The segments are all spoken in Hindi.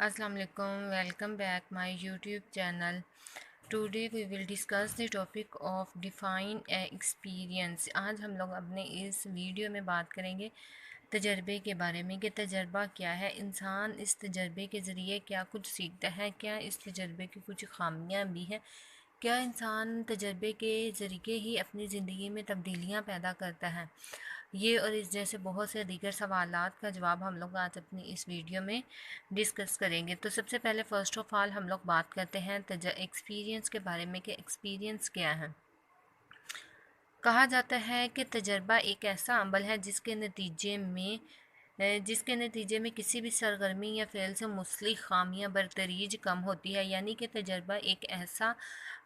Assalamu alaikum, welcome back my YouTube channel. Today we will discuss the topic of define a experience. आज हम लोग अपने इस वीडियो में बात करेंगे तजर्बे के बारे में कि तजर्बा क्या है, इंसान इस तजर्बे के ज़रिए क्या कुछ सीखता है, क्या इस तजर्बे की कुछ ख़ामियाँ भी हैं, क्या इंसान तजर्बे के ज़रिए ही अपनी ज़िंदगी में तब्दीलियाँ पैदा करता है। ये और इस जैसे बहुत से दीगर सवालात का जवाब हम लोग आज अपनी इस वीडियो में डिस्कस करेंगे। तो सबसे पहले फ़र्स्ट ऑफ़ ऑल हम लोग बात करते हैं एक्सपीरियंस के बारे में कि एक्सपीरियंस क्या है। कहा जाता है कि तजर्बा एक ऐसा अमल है जिसके नतीजे में किसी भी सरगर्मी या फ़ेल से मुस्लिक ख़ामियाँ बरतरीज कम होती है। यानी कि तजर्बा एक ऐसा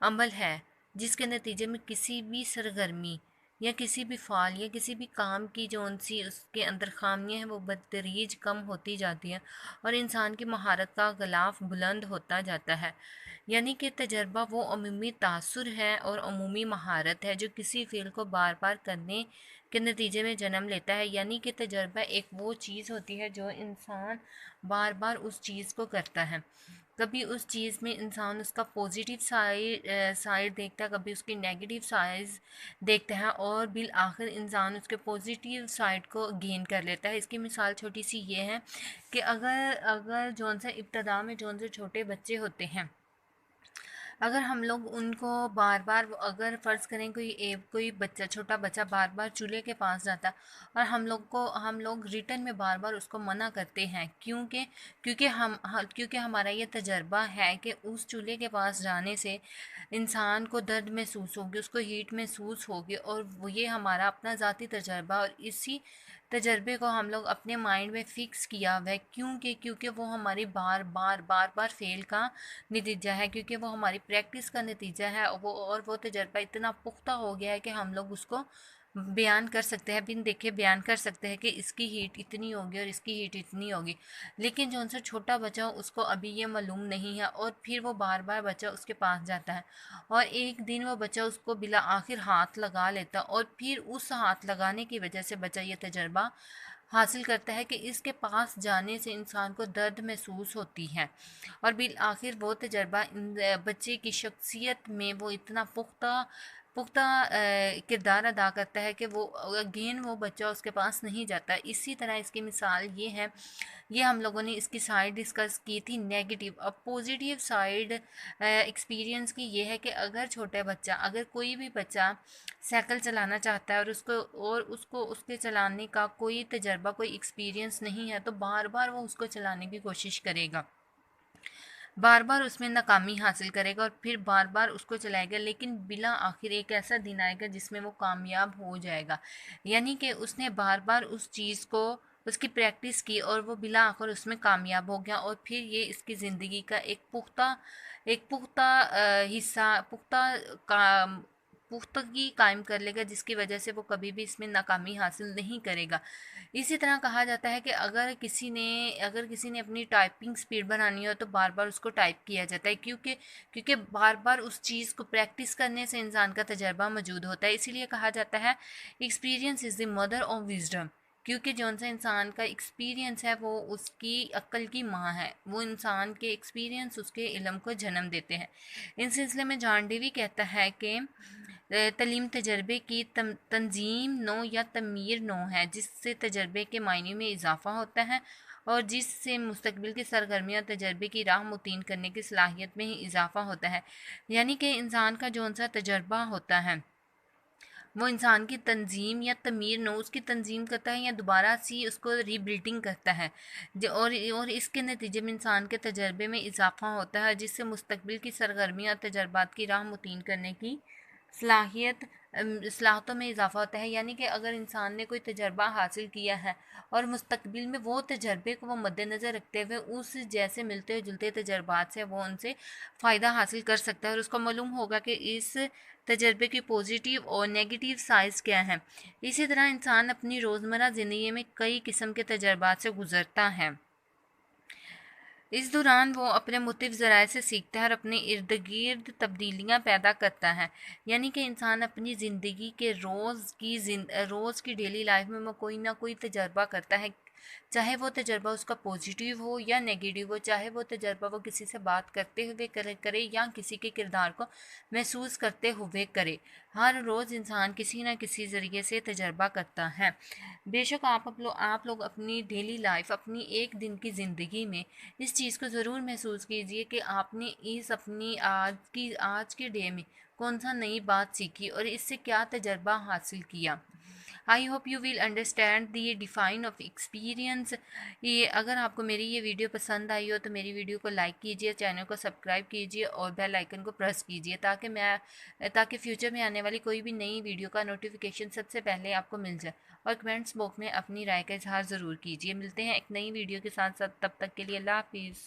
अमल है जिसके नतीजे में किसी भी सरगर्मी या किसी भी फ़ाल या किसी भी काम की जौन सी उसके अंदर ख़ामियाँ हैं वो बदतरीज कम होती जाती हैं और इंसान की महारत का ग़िलाफ़ बुलंद होता जाता है। यानी कि तजर्बा वो अमूमी तासुर है और अमूमी महारत है जो किसी फ़ील को बार बार करने के नतीजे में जन्म लेता है। यानी कि तजर्बा एक वो चीज़ होती है जो इंसान बार बार उस चीज़ को करता है। कभी उस चीज़ में इंसान उसका पॉजिटिव साइड देखता है, कभी उसकी नेगेटिव साइड देखता है और बिल आखिर इंसान उसके पॉजिटिव साइड को गेन कर लेता है। इसकी मिसाल छोटी सी ये है कि अगर अगर जौन से इब्तदा में जौन से छोटे बच्चे होते हैं, अगर हम लोग उनको बार बार अगर फ़र्ज़ करें कोई बच्चा छोटा बच्चा बार बार चूल्हे के पास जाता है और हम लोग रिटर्न में बार बार उसको मना करते हैं, क्योंकि हमारा ये तजर्बा है कि उस चूल्हे के पास जाने से इंसान को दर्द महसूस होगी, उसको हीट महसूस होगी और वो ये हमारा अपना ज़ाती तजर्बा और इसी तजर्बे को हम लोग अपने माइंड में फ़िक्स किया हुआ है। क्योंकि वो हमारी बार बार फ़ेल का नतीजा है, क्योंकि वो हमारी प्रैक्टिस का नतीजा है। वो तजर्बा इतना पुख्ता हो गया है कि हम लोग उसको बयान कर सकते हैं, बिन देखे बयान कर सकते हैं कि इसकी हीट इतनी होगी और इसकी हीट इतनी होगी। लेकिन जो उनसे छोटा बच्चा हो उसको अभी ये मालूम नहीं है और फिर वो बार बार बच्चा उसके पास जाता है और एक दिन वो बच्चा उसको बिला आखिर हाथ लगा लेता और फिर उस हाथ लगाने की वजह से बच्चा ये तजर्बा हासिल करता है कि इसके पास जाने से इंसान को दर्द महसूस होती है और बिल आखिर वो तजर्बा बच्चे की शख्सियत में वो इतना पुख्ता पुख्ता किरदार अदा करता है कि वो अगेन वो बच्चा उसके पास नहीं जाता। इसी तरह इसकी मिसाल ये है, ये हम लोगों ने इसकी साइड डिस्कस की थी नेगेटिव। अब पॉजिटिव साइड एक्सपीरियंस की ये है कि अगर कोई भी बच्चा साइकिल चलाना चाहता है और उसको उसके चलाने का कोई तजर्बा कोई एक्सपीरियंस नहीं है तो बार बार वो उसको चलाने की कोशिश करेगा, बार बार उसमें नाकामी हासिल करेगा और फिर बार बार उसको चलाएगा, लेकिन बिला आखिर एक ऐसा दिन आएगा जिसमें वो कामयाब हो जाएगा। यानी कि उसने बार बार उस चीज़ को उसकी प्रैक्टिस की और वो बिला आखिर उसमें कामयाब हो गया और फिर ये इसकी ज़िंदगी का एक पुख्ता हिस्सा पुख्तगी कायम कर लेगा, जिसकी वजह से वो कभी भी इसमें नाकामी हासिल नहीं करेगा। इसी तरह कहा जाता है कि अगर किसी ने अपनी टाइपिंग स्पीड बढ़ानी हो तो बार बार उसको टाइप किया जाता है, क्योंकि बार बार उस चीज़ को प्रैक्टिस करने से इंसान का तजर्बा मौजूद होता है। इसीलिए कहा जाता है experience is the mother of wisdom, क्योंकि जौन सा इंसान का एक्सपीरियंस है वो उसकी अक्ल की माँ है। वो इंसान के एक्सपीरियंस उसके इल्म को जन्म देते हैं। इस सिलसिले में जॉन डेवी कहता है कि तालीम तजर्बे की तंजीम नो या तमीर नो है, जिससे तजर्बे के मायने में इजाफ़ा होता है और जिससे मुस्तकबिल की सरगर्मियाँ तजर्बे की राह मुतीन करने की सलाहियत में ही इजाफ़ा होता है। यानी कि इंसान का जौन सा तजर्बा होता है वो इंसान की तंजीम या तमीर नो उसकी तंजीम करता है या दोबारा सी उसको रीबिल्डिंग करता है। और इसके नतीजे में इंसान के तजर्बे में इजाफ़ा होता है, जिससे मुस्तकबिल की सरगर्मियाँ और तजर्बात की राह मुतीन करने की सलाहियत सलाहतों में इजाफ़ा होता है। यानी कि अगर इंसान ने कोई तजर्बा हासिल किया है और मुस्तकबिल में वो तजर्बे को वो मद्देनज़र रखते हुए उस जैसे मिलते जुलते तजर्बात से वो उनसे फ़ायदा हासिल कर सकता है और उसको मालूम होगा कि इस तजर्बे की पॉजिटिव और नेगेटिव साइड्स क्या हैं। इसी तरह इंसान अपनी रोज़मर्रा ज़िंदगी में कई किस्म के तजर्बात से गुज़रता है। इस दौरान वो अपने मुख्तलिफ ज़राए से सीखता है और अपने इर्द गिर्द तब्दीलियाँ पैदा करता है। यानी कि इंसान अपनी ज़िंदगी के रोज़ की डेली लाइफ में वो कोई ना कोई तजर्बा करता है चाहे वो तजर्बा उसका पॉजिटिव हो या नेगेटिव हो, चाहे वो तजर्बा वो किसी से बात करते हुए करे या किसी के किरदार को महसूस करते हुए करे। हर रोज़ इंसान किसी न किसी ज़रिए से तजर्बा करता है। बेशक आप लोग अपनी डेली लाइफ, अपनी एक दिन की ज़िंदगी में इस चीज़ को ज़रूर महसूस कीजिए कि आपने इस अपनी आज के डे में कौन सा नई बात सीखी और इससे क्या तजर्बा हासिल किया। I hope you will understand the define of experience. ये अगर आपको मेरी ये वीडियो पसंद आई हो तो मेरी वीडियो को लाइक कीजिए, चैनल को सब्सक्राइब कीजिए और बेल आइकन को प्रेस कीजिए ताकि फ्यूचर में आने वाली कोई भी नई वीडियो का नोटिफिकेशन सबसे पहले आपको मिल जाए। और कमेंट्स बॉक्स में अपनी राय का इजहार ज़रूर कीजिए। मिलते हैं एक नई वीडियो के साथ साथ, तब तक के लिए अल्लाह हाफिज़।